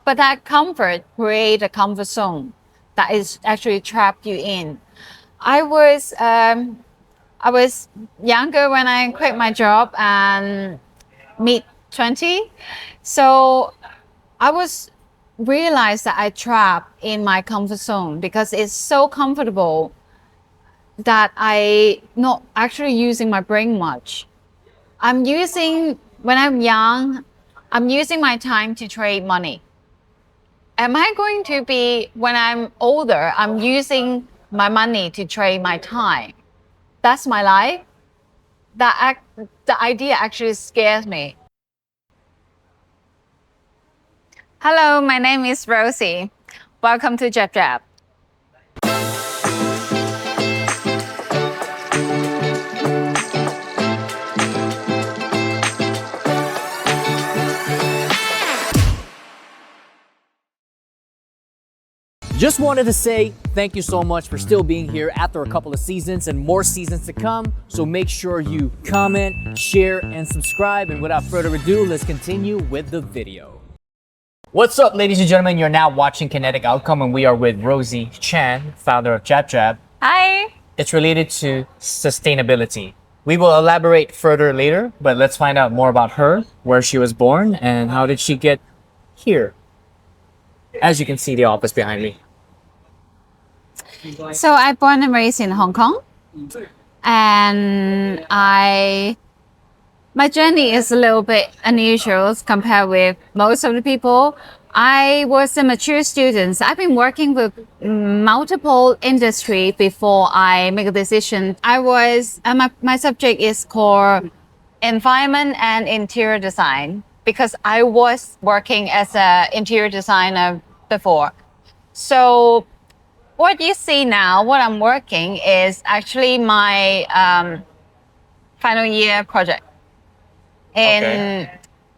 But that comfort create a comfort zone that is actually trapped you in. I was younger when I quit my job and mid 20. So I was realized that I trapped in my comfort zone because it's so comfortable that I not actually using my brain much. When I'm young, I'm using my time to trade money. Am I going to be, when I'm older, I'm using my money to trade my time? That's my life. The idea actually scares me. Hello, my name is Rosie. Welcome to 𝙤𝙤𝙪𝙣𝙤. Just wanted to say thank you so much for still being here after a couple of seasons and more seasons to come. So make sure you comment, share, and subscribe. And without further ado, let's continue with the video. What's up, ladies and gentlemen? You're now watching Kinetic Outcome, and we are with Rosie Chan, founder of 𝙤𝙤𝙪𝙣𝙤. Hi. It's related to sustainability. We will elaborate further later, but let's find out more about her, where she was born, and how did she get here. As you can see, the office behind me. So I born and raised in Hong Kong, and my journey is a little bit unusual compared with most of the people. I was a mature student. I've been working with multiple industry before I make a decision. My subject is called environment and interior design because I was working as an interior designer before. So what you see now, what I'm working is actually my final year project. In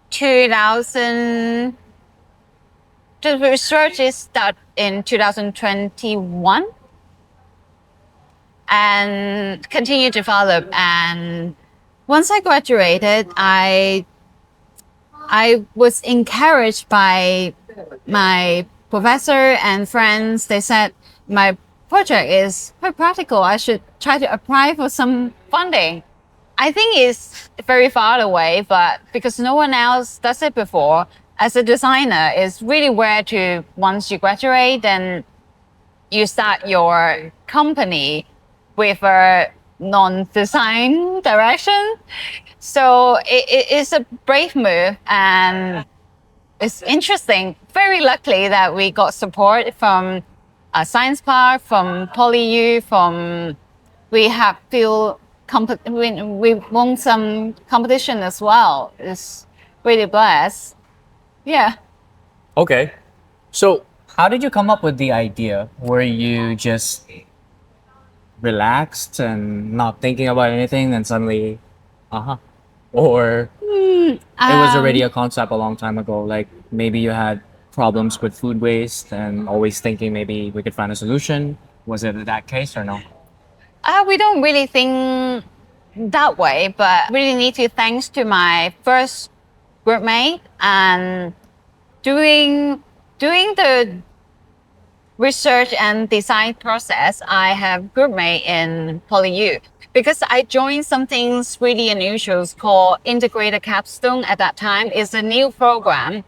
2000, the research is started in 2021 and continue to develop. And once I graduated, I was encouraged by my professor and friends. They said my project is quite practical. I should try to apply for some funding. I think it's very far away, but because no one else does it before, as a designer, it's really where to, once you graduate, then you start your company with a non-design direction. So it's a brave move, and it's interesting. Very lucky that we got support from Science Park, from PolyU, we have we won some competition as well. It's really blessed. Yeah. Okay. So how did you come up with the idea? Were you just relaxed and not thinking about anything, and suddenly, or it was already a concept a long time ago? Like maybe you had problems with food waste and always thinking maybe we could find a solution. Was it that case or no? We don't really think that way, but really need to thanks to my first groupmate and doing the research and design process. I have groupmate in PolyU because I joined something really unusual called Integrated Capstone at that time. It's a new program.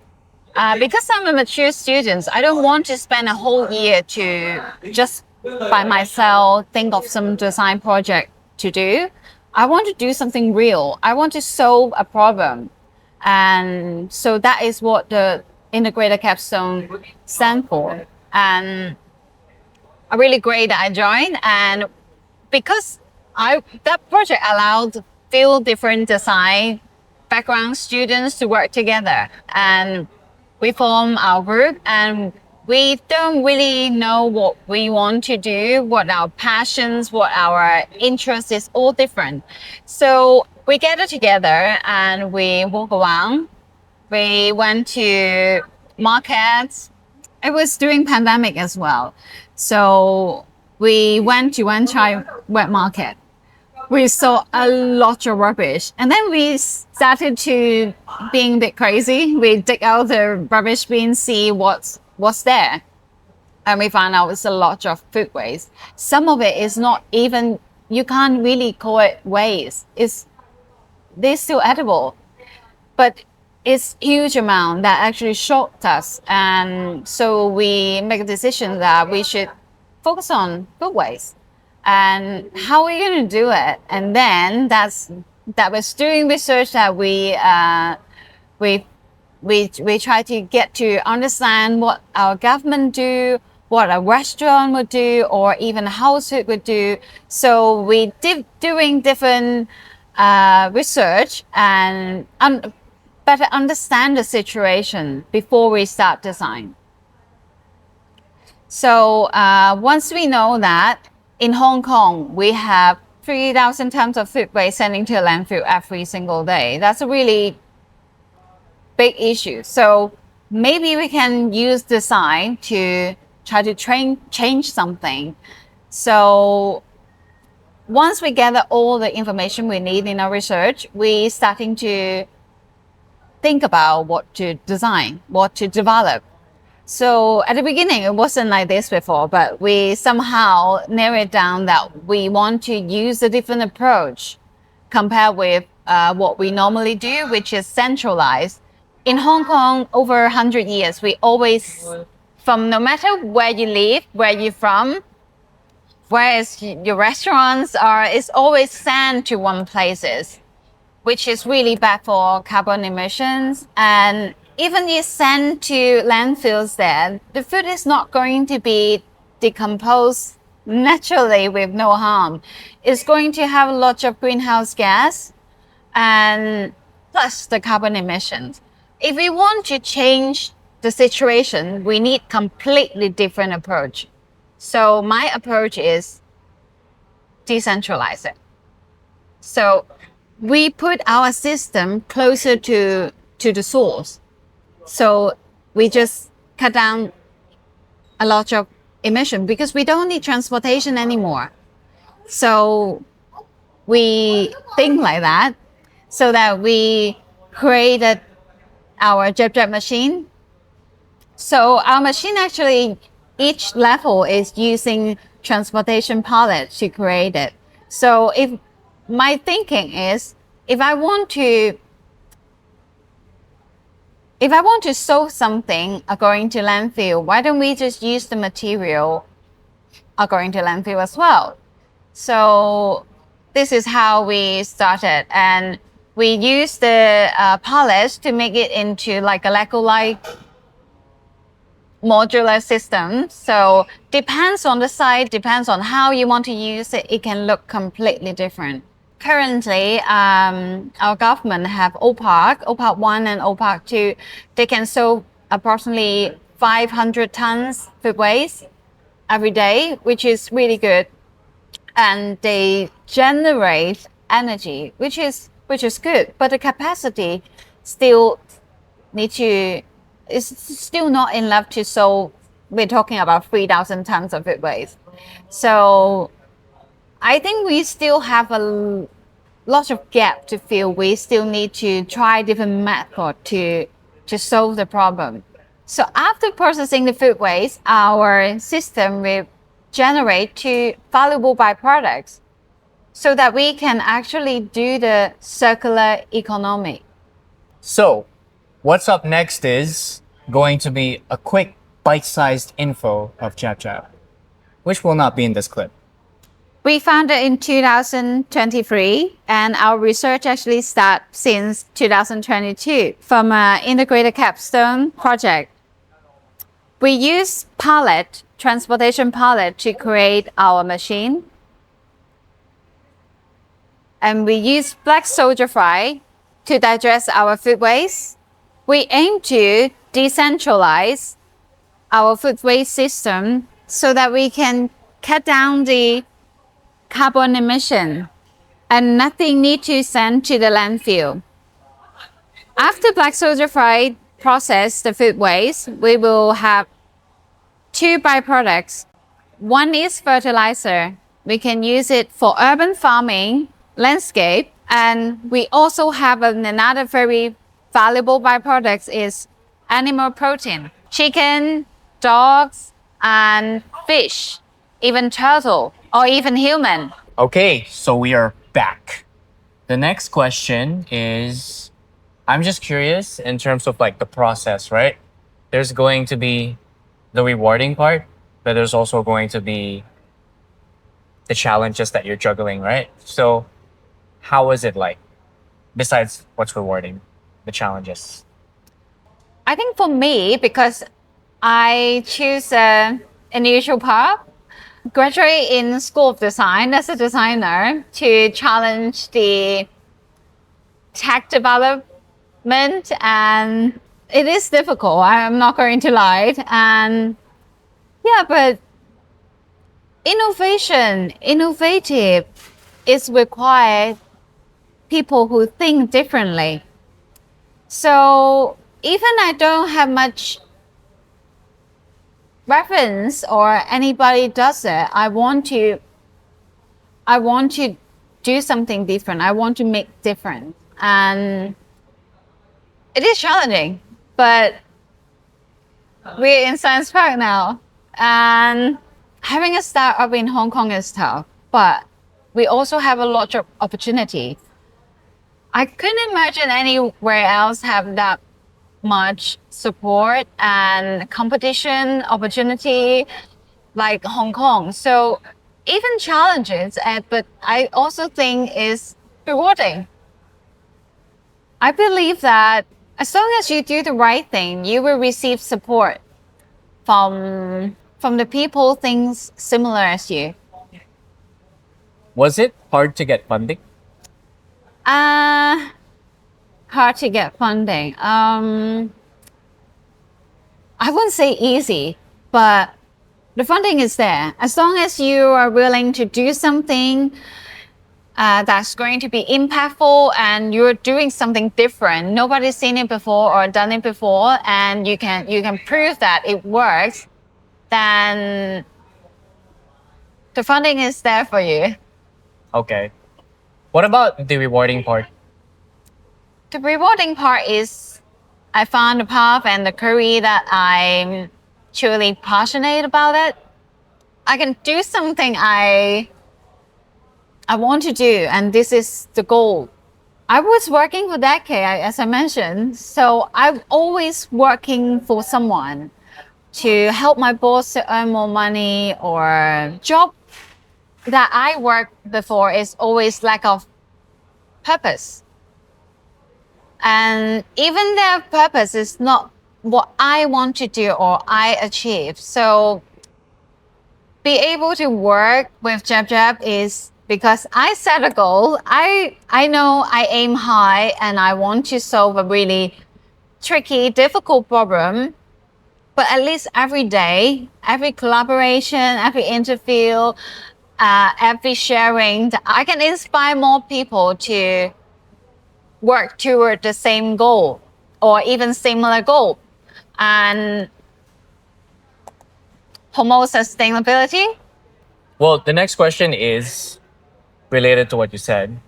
Because I'm a mature student, I don't want to spend a whole year to just by myself think of some design project to do. I want to do something real. I want to solve a problem. And so that is what the Integrated Capstone stands for. And I'm really great that I joined. And because that project allowed few different design background students to work together. And we form our group, and we don't really know what we want to do, what our passions, what our interest is, all different. So we gathered together and we walk around. We went to markets. It was during pandemic as well. So we went to Wan Chai wet market. we saw a lot of rubbish. And then we started to being a bit crazy. We dig out the rubbish bin, see what's there. And we found out it's a lot of food waste. Some of it is not even, you can't really call it waste. They're still edible. But it's huge amount that actually shocked us. And so we make a decision that we should focus on food waste. And how are we going to do it? And then that was doing research that we try to get to understand what our government do, what a restaurant would do, or even a household would do. So we did doing different research and better understand the situation before we start design. So once we know that in Hong Kong, we have 3,000 tons of food waste sending to landfill every single day. That's a really big issue. So maybe we can use design to try to change something. So once we gather all the information we need in our research, we starting to think about what to design, what to develop. So at the beginning, it wasn't like this before, but we somehow narrowed it down that we want to use a different approach compared with what we normally do, which is centralized. In Hong Kong, over 100 years, we always, from no matter where you live, where you're from, where your restaurants are, it's always sent to one places, which is really bad for carbon emissions. And even if sent to landfills there, the food is not going to be decomposed naturally with no harm. It's going to have a lot of greenhouse gas and plus the carbon emissions. If we want to change the situation, we need completely different approach. So my approach is decentralize it. So we put our system closer to the source. So we just cut down a lot of emission because we don't need transportation anymore. So we think like that, so that we created our 𝙤𝙧 machine. So our machine actually, each level is using transportation pallet to create it. So if my thinking is, if I want to solve something going to landfill, why don't we just use the material going to landfill as well? So this is how we started, and we use the pallets to make it into like a Lego-like modular system. So depends on the site, depends on how you want to use it, it can look completely different. Currently, our government have 𝙁𝙤 1 and 𝙁𝙤 2. They can solve approximately 500 tons food waste every day, which is really good. And they generate energy, which is good, but the capacity still is still not enough to solve. We're talking about 3,000 tons of food waste. So I think we still have a lot of gap to fill. We still need to try different methods to solve the problem. So after processing the food waste, our system will generate 2 valuable byproducts so that we can actually do the circular economy. So what's up next is going to be a quick bite-sized info of 𝙤𝙧, which will not be in this clip. We founded in 2023, and our research actually started since 2022 from an integrated capstone project. We use transportation pallet to create our machine. And we use black soldier fly to digest our food waste. We aim to decentralize our food waste system so that we can cut down the carbon emission and nothing need to send to the landfill. After black soldier fly process the food waste, we will have 2 byproducts. One is fertilizer. We can use it for urban farming landscape. And we also have another very valuable byproduct is animal protein. Chicken, dogs, and fish, even turtle, or even human. Okay, so we are back. The next question is, I'm just curious in terms of like the process, right? There's going to be the rewarding part, but there's also going to be the challenges that you're juggling, right? So how was it like, besides what's rewarding, the challenges? I think for me, because I choose an unusual path, graduate in School of Design as a designer to challenge the tech development, and it is difficult. I'm not going to lie. And yeah, but innovative is required people who think differently. So even I don't have much reference or anybody does it, I want to do something different. I want to make different. And it is challenging, but we're in Science Park now. And having a startup in Hong Kong is tough, but we also have a lot of opportunity. I couldn't imagine anywhere else have that much support and competition opportunity like Hong Kong. So even challenges, but I also think is rewarding. I believe that as long as you do the right thing, you will receive support from the people things similar as you. Was it hard to get funding? Hard to get funding. I wouldn't say easy, but the funding is there. As long as you are willing to do something that's going to be impactful and you're doing something different, nobody's seen it before or done it before, and you can prove that it works, then the funding is there for you. Okay. What about the rewarding part? The rewarding part is I found the path and the career that I'm truly passionate about it. I can do something I want to do, and this is the goal. I was working for decades, as I mentioned, so I'm always working for someone to help my boss to earn more money, or job that I worked before is always lack of purpose. And even their purpose is not what I want to do or I achieve. So be able to work with 𝙤𝙤𝙪 is because I set a goal. I know I aim high and I want to solve a really tricky, difficult problem. But at least every day, every collaboration, every interview, every sharing, I can inspire more people to work toward the same goal or even similar goal and promote sustainability. Well, the next question is related to what you said.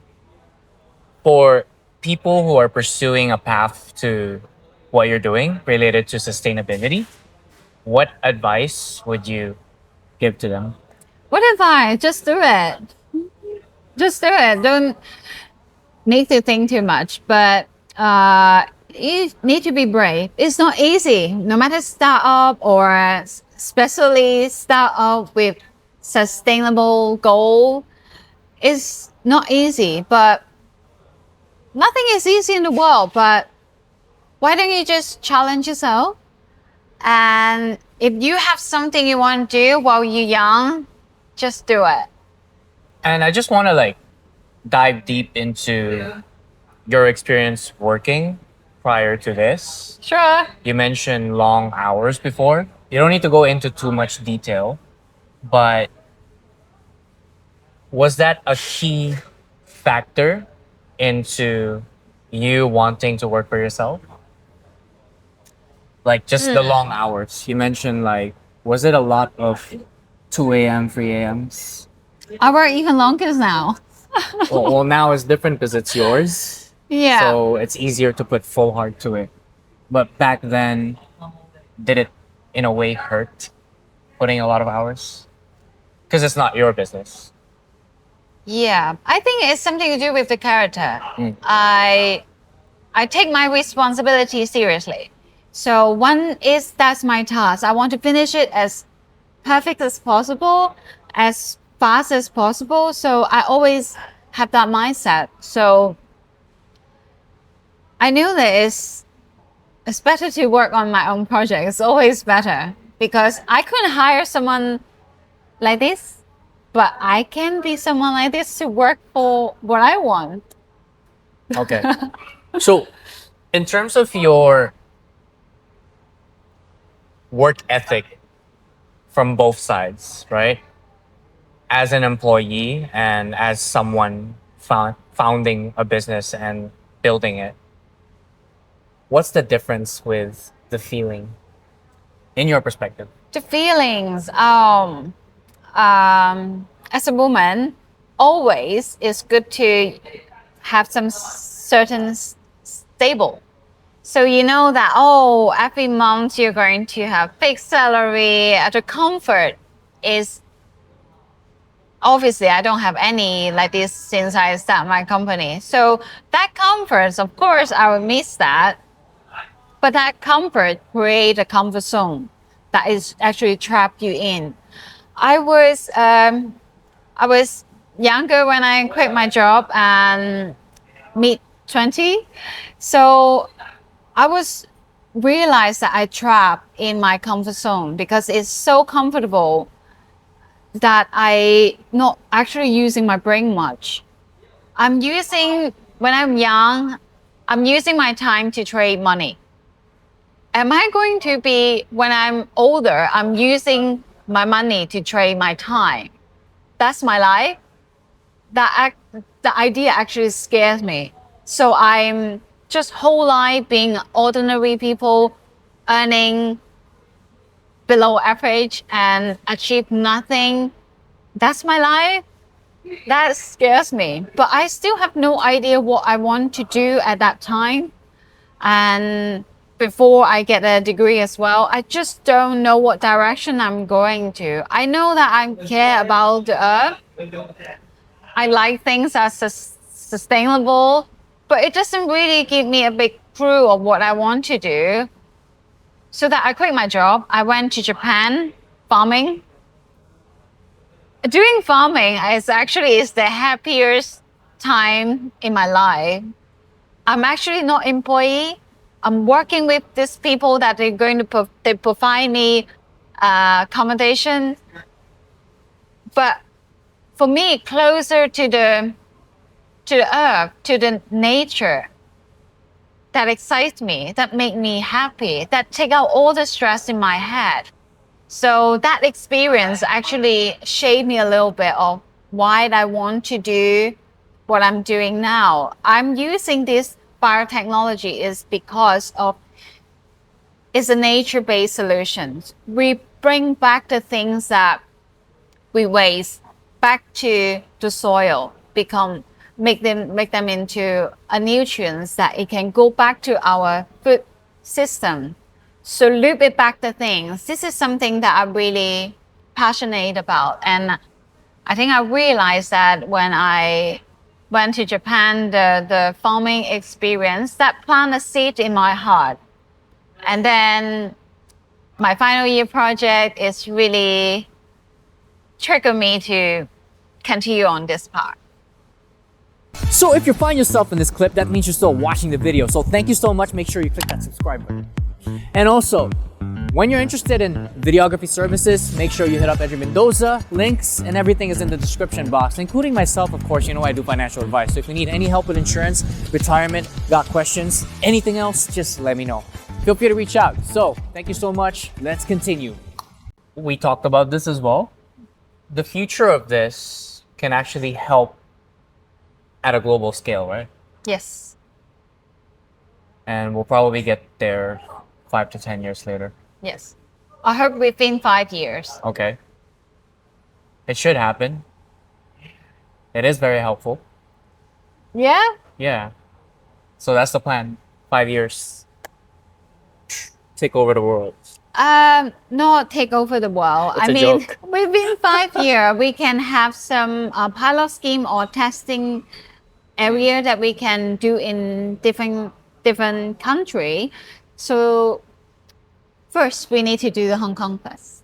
For people who are pursuing a path to what you're doing related to sustainability, what advice would you give to them? What advice? Just do it. Just do it. Don't need to think too much, but you need to be brave. It's not easy. No matter startup or especially startup with sustainable goal, it's not easy. But nothing is easy in the world. But why don't you just challenge yourself? And if you have something you want to do while you're young, just do it. And I just want to dive deep into your experience working prior to this. Sure. You mentioned long hours before. You don't need to go into too much detail, but was that a key factor into you wanting to work for yourself? Like just the long hours. You mentioned was it a lot of 2 a.m., 3 a.m.s? I work even longer now. Well, now it's different because it's yours. Yeah. So it's easier to put full heart to it. But back then, did it in a way hurt putting a lot of hours? Because it's not your business. Yeah, I think it's something to do with the character. Mm. I take my responsibility seriously. So that's my task. I want to finish it as perfect as possible, as fast as possible. So I always have that mindset. So I knew that it's better to work on my own project. It's always better because I couldn't hire someone like this. But I can be someone like this to work for what I want. Okay. So, in terms of your work ethic from both sides, right? As an employee and as someone founding a business and building it, what's the difference with the feeling in your perspective? The feelings, as a woman, always it's good to have some certain stable. So you know that, every month you're going to have fixed salary. The comfort is, obviously I don't have any like this since I started my company. So that comfort, of course, I will miss that. But that comfort creates a comfort zone that is actually trapped you in. I was younger when I quit my job and mid-20. So I realized that I trapped in my comfort zone because it's so comfortable that I not actually using my brain much. When I'm young, I'm using my time to trade money. Am I going to be, when I'm older, I'm using my money to trade my time? That's my life. The idea actually scares me. So I'm just whole life being ordinary people, earning below average and achieve nothing. That's my life. That scares me. But I still have no idea what I want to do at that time. And before I get a degree as well, I just don't know what direction I'm going to. I know that I care about the earth. I like things that are sustainable, but it doesn't really give me a big clue of what I want to do. So that I quit my job. I went to Japan, farming. Doing farming is the happiest time in my life. I'm actually not employee. I'm working with these people that they're going to they provide me accommodation. But for me, closer to the earth, to the nature, that excites me, that make me happy, that take out all the stress in my head. So that experience actually shaped me a little bit of why I want to do what I'm doing now. I'm using this biotechnology is because of it's a nature-based solution. We bring back the things that we waste back to the soil, make them into a nutrients that it can go back to our food system. So loop it back the things. This is something that I'm really passionate about. And I think I realized that when I went to Japan, the farming experience, that planted a seed in my heart. And then my final year project is really triggered me to continue on this part. So if you find yourself in this clip, that means you're still watching the video. So thank you so much. Make sure you click that subscribe button. And also, when you're interested in videography services, make sure you hit up Edwin Mendoza. Links and everything is in the description box, including myself, of course. You know I do financial advice. So if you need any help with insurance, retirement, got questions, anything else, just let me know. Feel free to reach out. So thank you so much. Let's continue. We talked about this as well. The future of this can actually help at a global scale, right? Yes. And we'll probably get there 5 to 10 years later. Yes. I hope within 5 years. Okay. It should happen. It is very helpful. Yeah. Yeah. So that's the plan. 5 years. Take over the world. Not take over the world. It's I a mean, joke. within 5 years, we can have some pilot scheme or testing area that we can do in different country. So first, we need to do the Hong Kong first.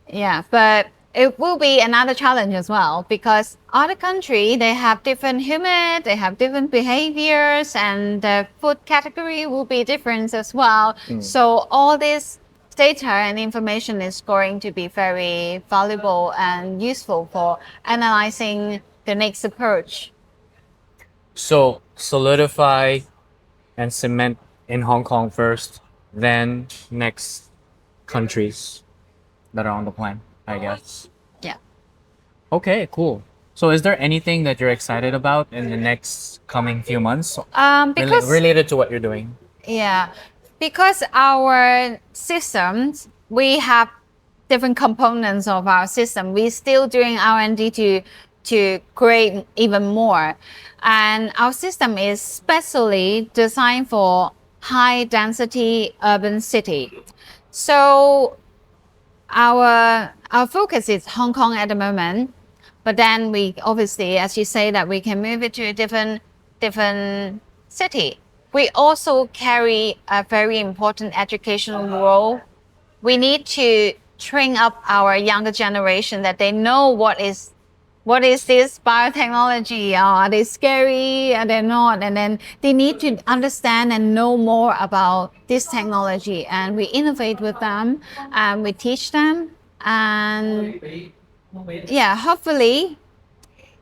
Yeah, but it will be another challenge as well because other country they have different humid, they have different behaviors, and the food category will be different as well. So all this data and information is going to be very valuable and useful for analyzing the next approach. So solidify and cement in Hong Kong first, then next countries that are on the plan, I guess. Yeah. Okay, cool. So is there anything that you're excited about in the next coming few months Because related to what you're doing? yeah, because our systems, we have different components of our system. We're still doing R&D to create even more. And our system is specially designed for high density urban city. So our focus is Hong Kong at the moment, but then we obviously, as you say, that we can move it to a different city. We also carry a very important educational role. We need to train up our younger generation that they know what is this biotechnology? Are they scary? Are they not? And then they need to understand and know more about this technology. And we innovate with them and we teach them. And yeah, hopefully,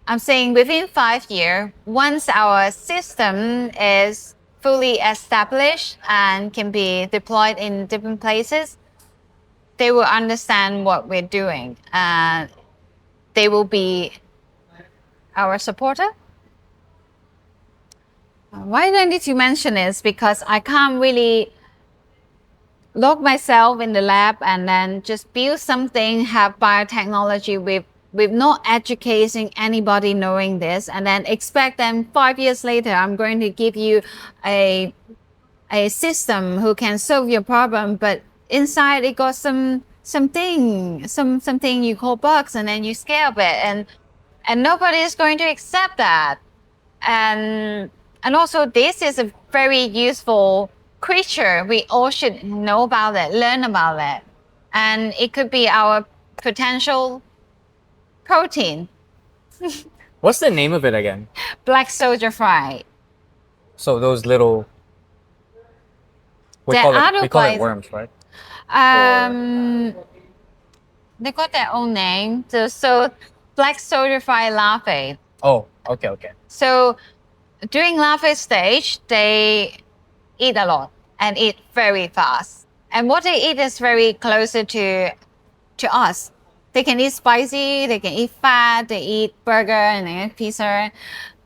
I'm saying within 5 years, once our system is fully established and can be deployed in different places, they will understand what we're doing. They will be our supporter. Why I need to mention is because I can't really lock myself in the lab and then just build something, have biotechnology with not educating anybody knowing this, and then expect them 5 years later, I'm going to give you a system who can solve your problem, but inside it got something you call bugs, and then you scale it, and nobody is going to accept that. And also this is a very useful creature. We all should know about it, learn about it, and it could be our potential protein. What's the name of it again? Black soldier fry. So those little we The call otherwise- it worms, right? They got their own name. So black soldier fry larvae. Oh, okay. So during larvae stage, they eat a lot and eat very fast. And what they eat is very closer to us. They can eat spicy, they can eat fat, they eat burger and they eat pizza.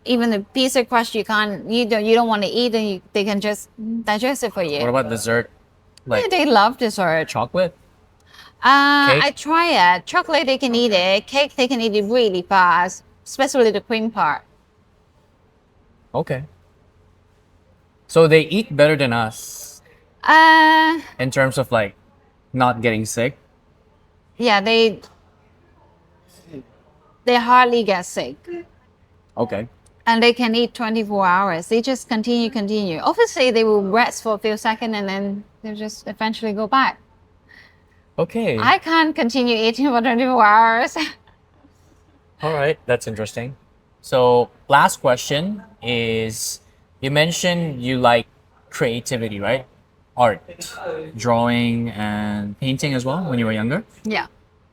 Even the pizza crust you don't want to eat, and they can just digest it for you. What about dessert? Like Yeah, they love dessert. chocolate? I try it. Chocolate they can eat it. Cake they can eat it really fast, especially the cream part. Okay. So they eat better than us in terms of like not getting sick. Yeah, they hardly get sick. Okay. And they can eat 24 hours. They just continue. Obviously, they will rest for a few seconds and then they'll just eventually go back. Okay. I can't continue eating for 24 hours. All right, that's interesting. So last question is, you mentioned you like creativity, right? Art, drawing and painting as well when you were younger? Yeah.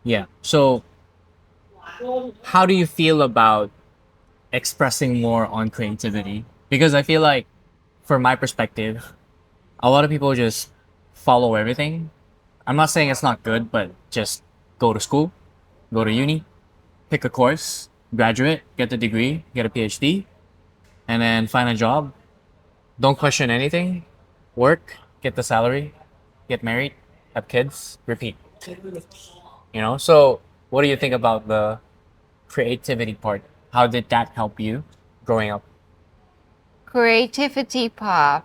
Yeah. So how do you feel about expressing more on creativity? Because I feel like, from my perspective, a lot of people just follow everything. I'm not saying it's not good, but just go to school, go to uni, pick a course, graduate, get the degree, get a PhD, and then find a job. Don't question anything. Work, get the salary, get married, have kids, repeat. You know, so what do you think about the creativity part? How did that help you growing up? Creativity path.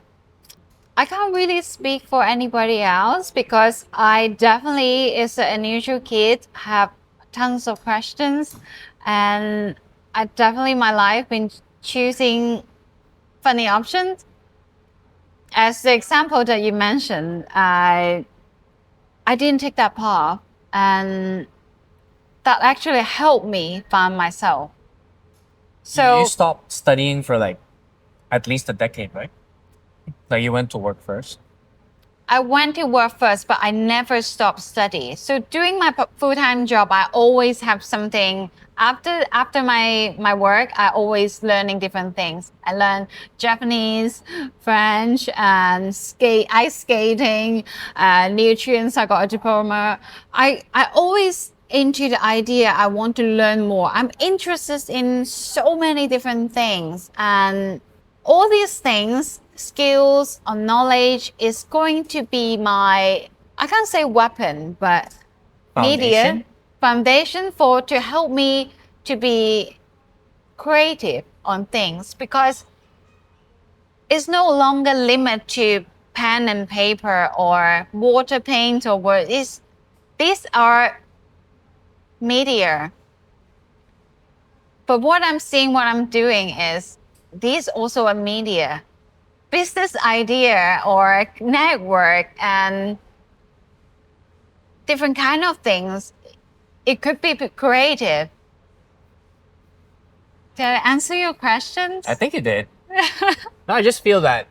I can't really speak for anybody else because I definitely is an unusual kid, have tons of questions, and I definitely in my life been choosing funny options. As the example that you mentioned, I didn't take that path, and that actually helped me find myself. So You stopped studying for like at least a decade, right? Like you went to work first. I went to work first, but I never stopped study. So doing my full-time job, I always have something after my work. I always learning different things. I learn Japanese, French, and ice skating, nutrients. I got a diploma. I always into the idea I want to learn more. I'm interested in so many different things, and all these things, skills or knowledge is going to be my, I can't say weapon, but Foundation? foundation for to help me to be creative on things, because it's no longer limited to pen and paper or water paint or words. These are media. But what I'm seeing, what I'm doing is these also a media. Business idea or network and different kind of things. It could be creative. Did I answer your questions? I think you did. No, I just feel that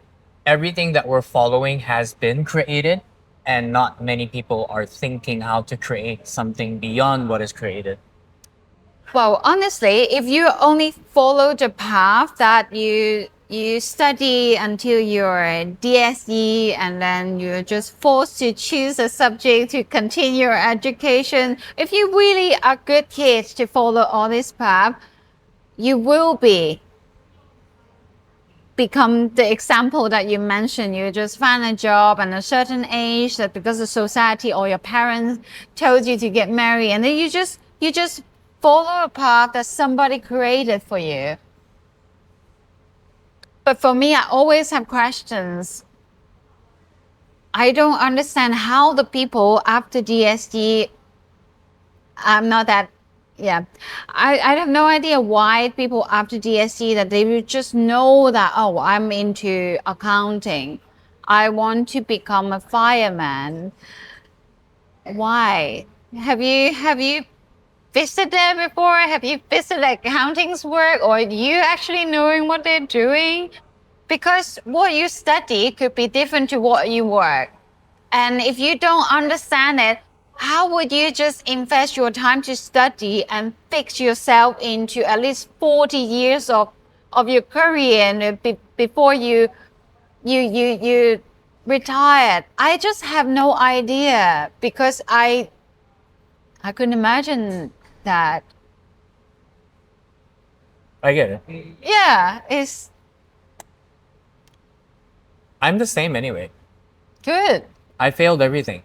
everything that we're following has been created, and not many people are thinking how to create something beyond what is created. Well, honestly, if you only follow the path that you study until you're DSE and then you're just forced to choose a subject to continue your education, if you really are good kids to follow all this path, you will become the example that you mentioned. You just find a job at a certain age that because of society or your parents told you to get married, and then you just follow a path that somebody created for you. But for me, I always have questions. I don't understand how the people after DSD, I'm not that, yeah. I have no idea why people after DSD that they would just know that, oh, I'm into accounting. I want to become a fireman. Why? Have you visited there before? Have you visited accounting's work, or you actually knowing what they're doing? Because what you study could be different to what you work. And if you don't understand it, how would you just invest your time to study and fix yourself into at least 40 years of your career and before you retired? I just have no idea, because I couldn't imagine that. I get it. Yeah, it's I'm the same anyway. good. I failed everything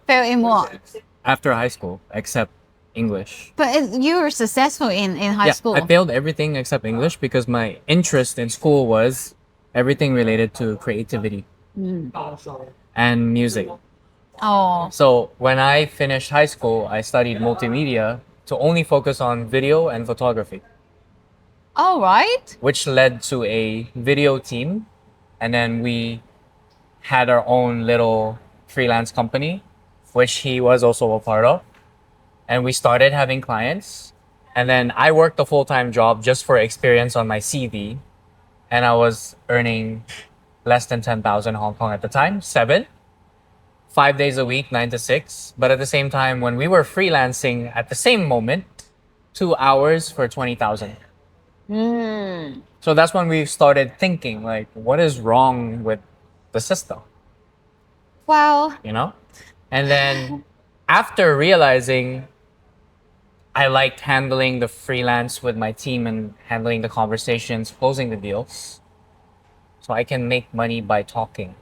Fail in what? after high school except English. But you were successful in high school. I failed everything except English because my interest in school was everything related to creativity and music. Oh, So when I finished high school, I studied multimedia to only focus on video and photography, all right. which led to a video team. And then we had our own little freelance company, which he was also a part of. And we started having clients. And then I worked a full-time job just for experience on my CV. And I was earning less than 10,000 Hong Kong at the time, 5 days a week, 9 to 6. But at the same time, when we were freelancing at the same moment, 2 hours for 20,000. So that's when we started thinking, like, what is wrong with the system? Well, You know? And then after realizing I liked handling the freelance with my team and handling the conversations, closing the deals, so I can make money by talking.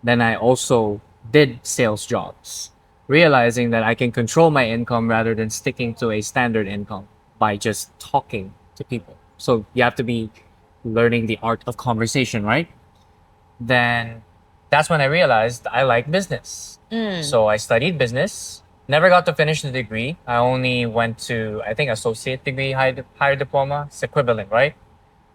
Then I also did sales jobs, realizing that I can control my income rather than sticking to a standard income by just talking to people. So you have to be learning the art of conversation, right? Then that's when I realized I like business. So I studied business, never got to finish the degree. I only went to, I think, associate degree, higher diploma. It's equivalent, right?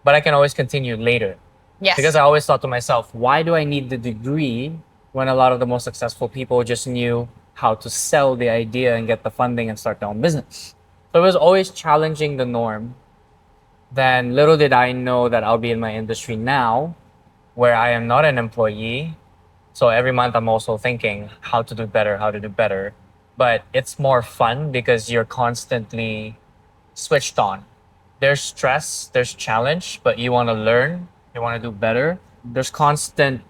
But I can always continue later. Yes. Because I always thought to myself, why do I need the degree when a lot of the most successful people just knew how to sell the idea and get the funding and start their own business? So it was always challenging the norm. Then little did I know that I'll be in my industry now, where I am not an employee. So every month I'm also thinking how to do better, how to do better. But it's more fun because you're constantly switched on. There's stress, there's challenge, but you want to learn, you want to do better. There's constant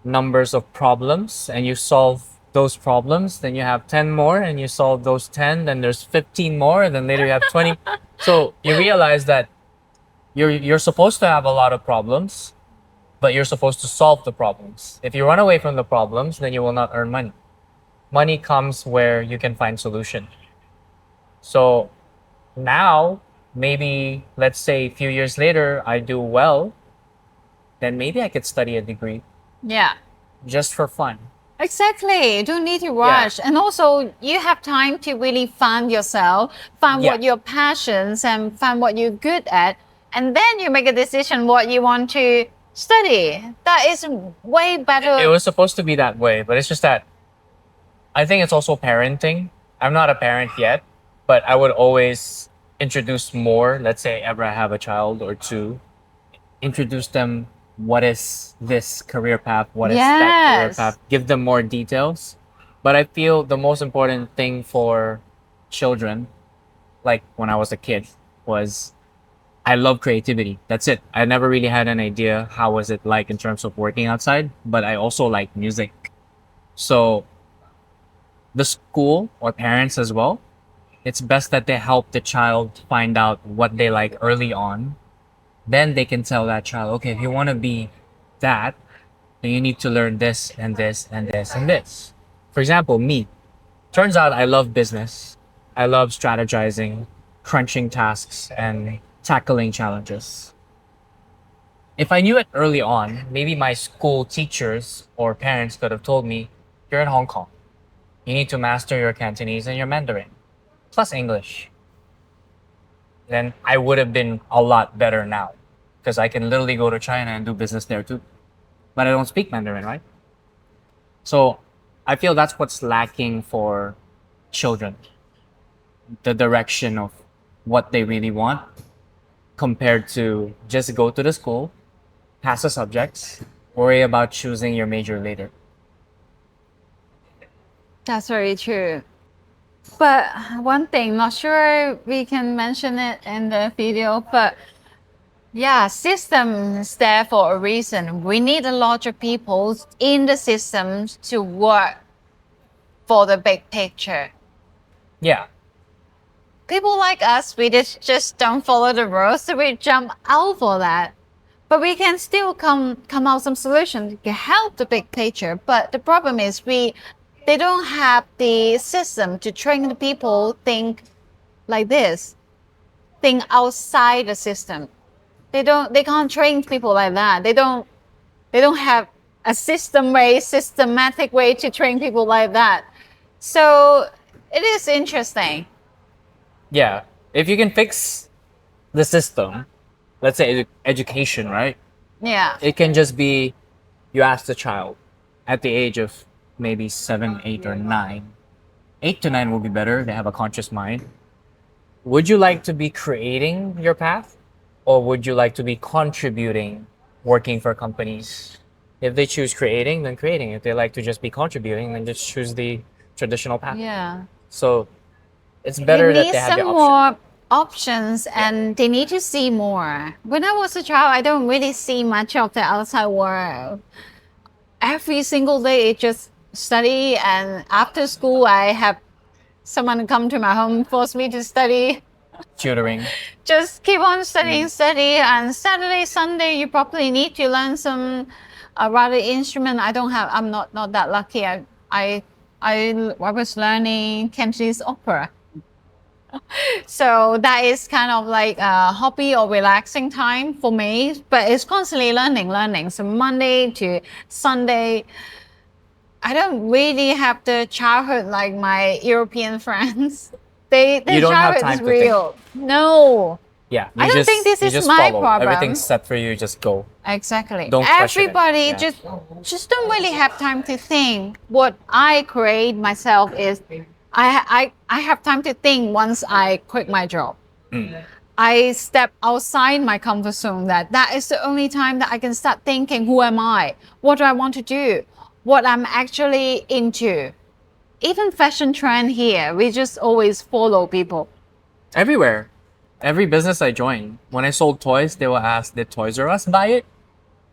numbers of problems and you solve those problems, then you have 10 more and you solve those 10, then there's 15 more, and then later you have 20. So you realize that you're supposed to have a lot of problems, but you're supposed to solve the problems. If you run away from the problems, then you will not earn money. Money comes where you can find solution. So now, maybe let's say a few years later, I do well, then maybe I could study a degree Yeah. just for fun. Exactly. You don't need to rush. And also, you have time to really find yourself, find what your passions and find what you're good at. And then you make a decision what you want to study. That is way better. It was supposed to be that way, but it's just that I think it's also parenting. I'm not a parent yet, but I would always introduce more. Let's say ever I have a child or two, introduce them what is this career path, what is that career path, give them more details. But I feel the most important thing for children, like when I was a kid, was I love creativity. That's it. I never really had an idea how was it like in terms of working outside, but I also like music. So the school or parents as well, it's best that they help the child find out what they like early on. Then they can tell that child, okay, if you want to be that, then you need to learn this and this and this and this. For example, me. Turns out I love business. I love strategizing, crunching tasks, and tackling challenges. If I knew it early on, maybe my school teachers or parents could have told me, you're in Hong Kong. You need to master your Cantonese and your Mandarin, plus English. Then I would have been a lot better now because I can literally go to China and do business there too. But I don't speak Mandarin, right? So I feel that's what's lacking for children. The direction of what they really want compared to just go to the school, pass the subjects, worry about choosing your major later. That's very true. But one thing, not sure we can mention it in the video, but yeah, system is there for a reason. We need a lot of people in the systems to work for the big picture. Yeah. People like us, we just don't follow the rules, so we jump out for that. But we can still come out some solutions to help the big picture. But the problem is they don't have the system to train the people think like this, think outside the system. They can't train people like that. They don't have a systematic way to train people like that. So it is interesting. Yeah. If you can fix the system, let's say education, right? Yeah. It can just be, you ask the child at the age of maybe 7, 8, or 9. 8 to 9 will be better. They have a conscious mind. Would you like to be creating your path? Or would you like to be contributing, working for companies? If they choose creating, then creating. If they like to just be contributing, then just choose the traditional path. Yeah. So it's better that they have the option. More options, and they need to see more. When I was a child, I don't really see much of the outside world. Every single day, it just study, and after school, I have someone come to my home, force me to study. Tutoring. Just keep on studying, and Saturday, Sunday, you probably need to learn some rather instrument. I'm not that lucky. I was learning Cantonese opera. So that is kind of like a hobby or relaxing time for me, but it's constantly learning. So Monday to Sunday, I don't really have the childhood like my European friends. You Their don't have childhood time is to think. real. No. Yeah, I don't think this you is just my follow. problem. Everything's set for you. Just go. Exactly. Don't question it. Everybody Yeah. just don't really have time to think. What I create myself is I have time to think once I quit my job. I step outside my comfort zone. That is the only time that I can start thinking, who am I? What do I want to do? What I'm actually into. Even fashion trend here, we just always follow people. Everywhere. Every business I joined, when I sold toys, they will ask, did Toys R Us buy it?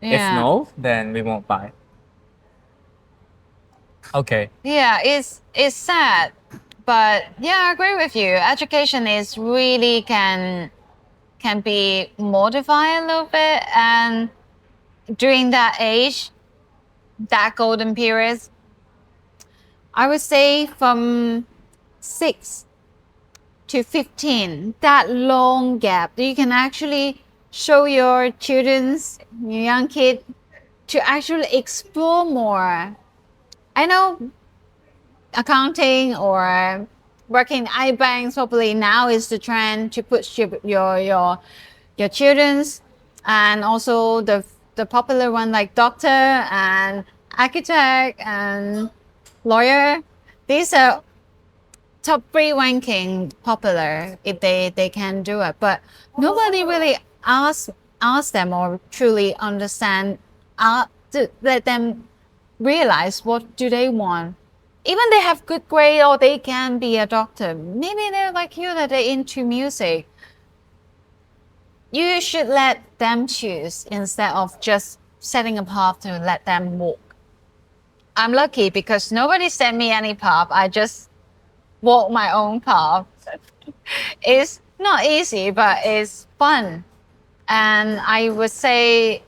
If Yeah. no, then we won't buy. Okay. Yeah, it's sad, but yeah, I agree with you. Education is really can be modified a little bit, and during that age, that golden period, I would say from 6 to 15, that long gap, you can actually show your students, your young kid, to actually explore more. I know accounting or working in iBanks probably now is the trend to push your children's, and also the popular one like doctor and architect and lawyer. These are top 3 ranking popular if they can do it, but nobody really ask them or truly understand to let them realize what do they want. Even they have good grade or they can be a doctor. Maybe they're like you, that they're into music. You should let them choose instead of just setting a path to let them walk. I'm lucky because nobody sent me any path. I just walk my own path. It's not easy, but it's fun. And I would say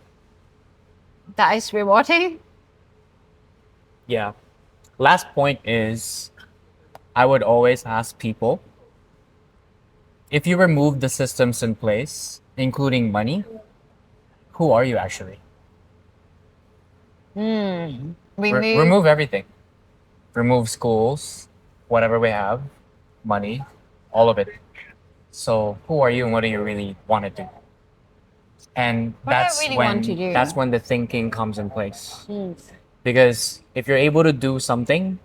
that is rewarding. Yeah. Last point is, I would always ask people, if you remove the systems in place, including money, who are you actually? Remove everything. Remove schools, whatever we have, money, all of it. So who are you and what do you really want to do? And What I that's really when want to do. that's when the thinking comes in place. Because if you're able to do something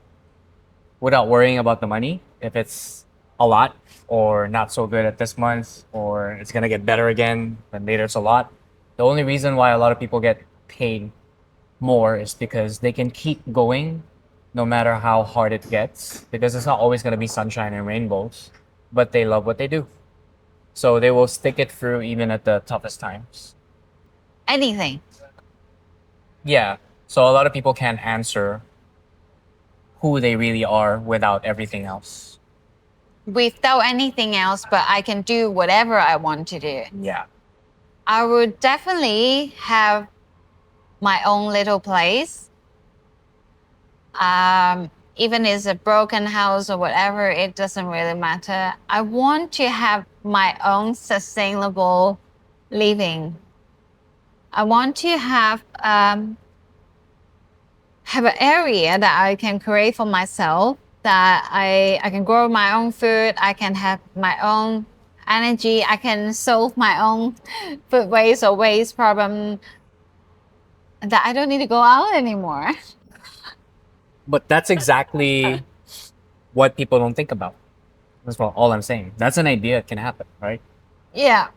without worrying about the money, if it's a lot or not so good at this month or it's gonna get better again, then later it's a lot. The only reason why a lot of people get paid more is because they can keep going no matter how hard it gets, because it's not always gonna be sunshine and rainbows, but they love what they do. So they will stick it through even at the toughest times. Anything. Yeah. So a lot of people can't answer who they really are without everything else. Without anything else, but I can do whatever I want to do. Yeah. I would definitely have my own little place. Even if it's a broken house or whatever, it doesn't really matter. I want to have my own sustainable living. I want to have an area that I can create for myself, that I can grow my own food, I can have my own energy, I can solve my own food waste or waste problem, that I don't need to go out anymore. But that's exactly what people don't think about. That's all I'm saying. That's an idea. It can happen, right? Yeah.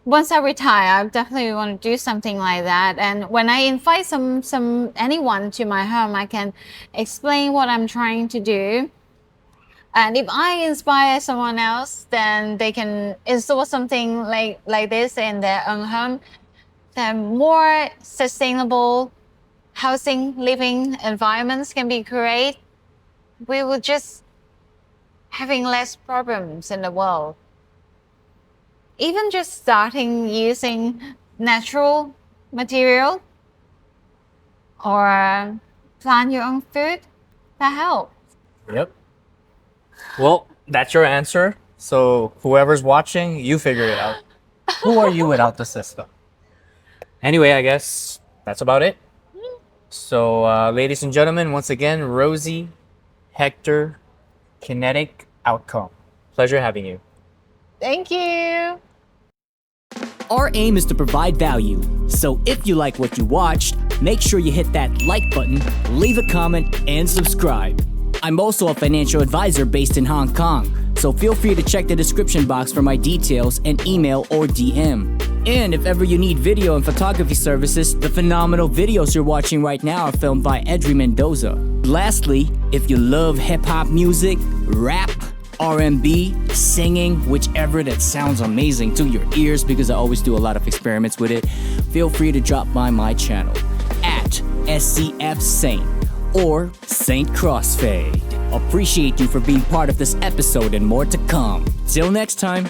Once I retire, I definitely want to do something like that. And when I invite anyone to my home, I can explain what I'm trying to do. And if I inspire someone else, then they can install something like this in their own home. Then more sustainable housing, living environments can be created. We will just having less problems in the world. Even just starting using natural material or plant your own food, that helps. Yep. Well, that's your answer. So whoever's watching, you figure it out. Who are you without the system? Anyway, I guess that's about it. So, ladies and gentlemen, once again, Rosie, Hector, Kinetic Outcome. Pleasure having you. Thank you. Our aim is to provide value, so if you like what you watched, make sure you hit that like button, leave a comment, and subscribe. I'm also a financial advisor based in Hong Kong, so feel free to check the description box for my details and email or DM. And if ever you need video and photography services, the phenomenal videos you're watching right now are filmed by 𝙁𝙤𝙪𝙣𝙪. Lastly, if you love hip-hop music, rap, R&B, singing, whichever that sounds amazing to your ears, because I always do a lot of experiments with it, feel free to drop by my channel at SCFSaint or Saint Crossfade. Appreciate you for being part of this episode and more to come. Till next time.